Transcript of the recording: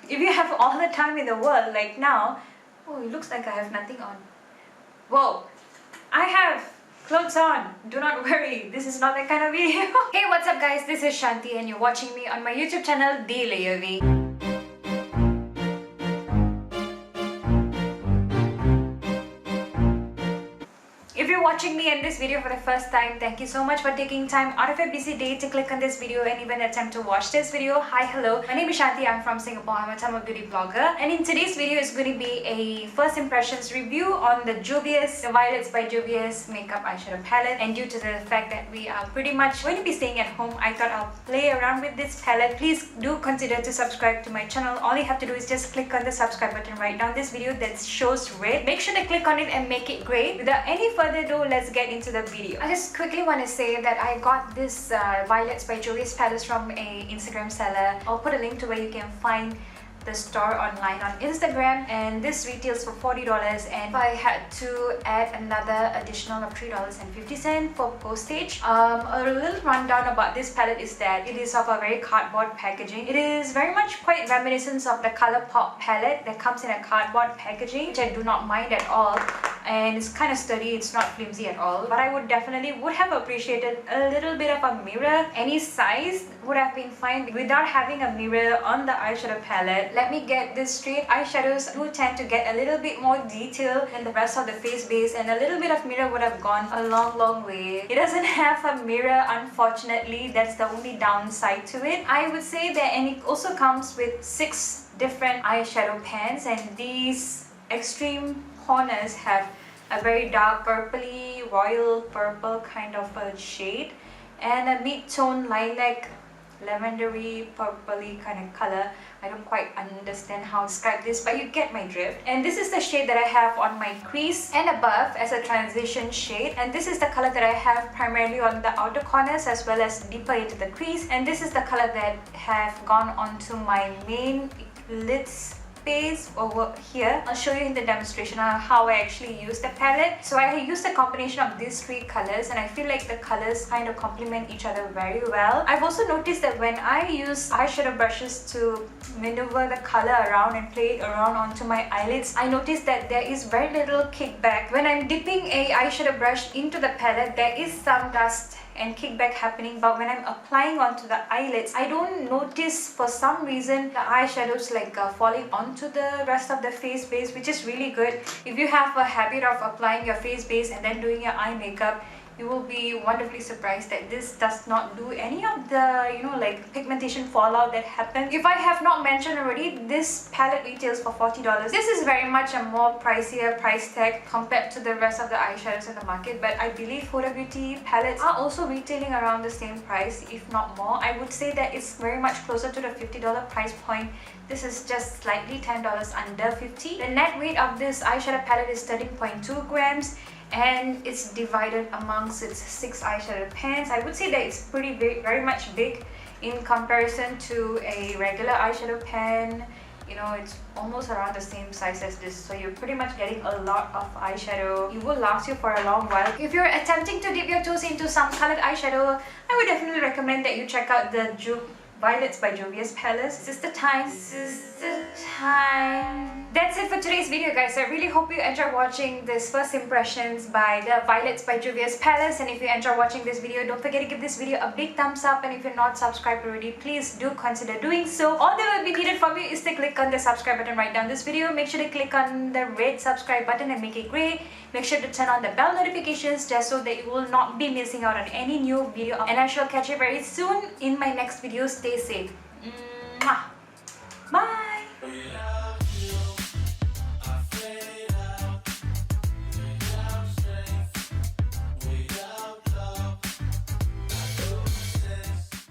If you have all the time in the world, like now, oh, it looks like I have nothing on. Whoa, I have clothes on. Do not worry, this is not that kind of video. Hey, what's up guys? This is Shanthi and you're watching me on my YouTube channel, TheLeiaV. If you're watching me in this video for the first time, thank you so much for taking time out of a busy day to click on this video and even attempt to watch this video. Hi, hello. My name is Shanthi. I'm from Singapore. I'm a Tamil beauty blogger. And in today's video is going to be a first impressions review on the JUVIA'S, the Violets by JUVIA'S makeup eyeshadow palette. And due to the fact that we are pretty much going to be staying at home, I thought I'll play around with this palette. Please do consider to subscribe to my channel. All you have to do is just click on the subscribe button right down this video that shows red. Make sure to click on it and make it gray. Without any further ado, let's get into the video. I just quickly want to say that I got this Violets by JUVIA'S palette from a Instagram seller. I'll put a link to where you can find the store online on Instagram, and this retails for $40, and if I had to add another additional of $3.50 for postage. A little rundown about this palette is that it is of a very cardboard packaging. It is very much quite reminiscent of the ColourPop palette that comes in a cardboard packaging, which I do not mind at all, and it's kind of sturdy, it's not flimsy at all. But I would have appreciated a little bit of a mirror. Any size would have been fine without having a mirror on the eyeshadow palette. Let me get this straight. Eyeshadows do tend to get a little bit more detail than the rest of the face base, and a little bit of mirror would have gone a long way. It doesn't have a mirror, unfortunately. That's the only downside to it. I would say that, and it also comes with 6 different eyeshadow pans, and these extreme corners have a very dark purpley, royal purple kind of a shade, and a mid-tone lilac, lavendery, purpley kind of color. I don't quite understand how to describe this, but you get my drift. And this is the shade that I have on my crease and above as a transition shade. And this is the color that I have primarily on the outer corners as well as deeper into the crease. And this is the color that have gone onto my main lids base over here. I'll show you in the demonstration on how I actually use the palette. So I used a combination of these 3 colors, and I feel like the colors kind of complement each other very well. I've also noticed that when I use eyeshadow brushes to maneuver the color around and play it around onto my eyelids, I noticed that there is very little kickback. When I'm dipping a eyeshadow brush into the palette, there is some dust and kickback happening, but when I'm applying onto the eyelids, I don't notice for some reason the eyeshadows like falling onto the rest of the face base, which is really good. If you have a habit of applying your face base and then doing your eye makeup, you will be wonderfully surprised that this does not do any of the, like pigmentation fallout that happens. If I have not mentioned already, this palette retails for $40. This is very much a more pricier price tag compared to the rest of the eyeshadows in the market, but I believe Huda Beauty palettes are also retailing around the same price, if not more. I would say that it's very much closer to the $50 price point. This is just slightly $10 under $50. The net weight of this eyeshadow palette is 13.2 grams. And it's divided amongst its 6 eyeshadow pans. I would say that it's pretty big, very much big in comparison to a regular eyeshadow pan. It's almost around the same size as this, so you're pretty much getting a lot of eyeshadow. It will last you for a long while. If you're attempting to dip your toes into some colored eyeshadow, I would definitely recommend that you check out the Violets by JUVIA'S palette. This is the time. That's it for today's video, guys. I really hope you enjoyed watching this first impressions by the Violets by JUVIA'S palette. And if you enjoyed watching this video, don't forget to give this video a big thumbs up. And if you're not subscribed already, please do consider doing so. All that will be needed from you is to click on the subscribe button right down this video. Make sure to click on the red subscribe button and make it gray. Make sure to turn on the bell notifications just so that you will not be missing out on any new video. And I shall catch you very soon in my next video. Stay safe. Mwah. Bye.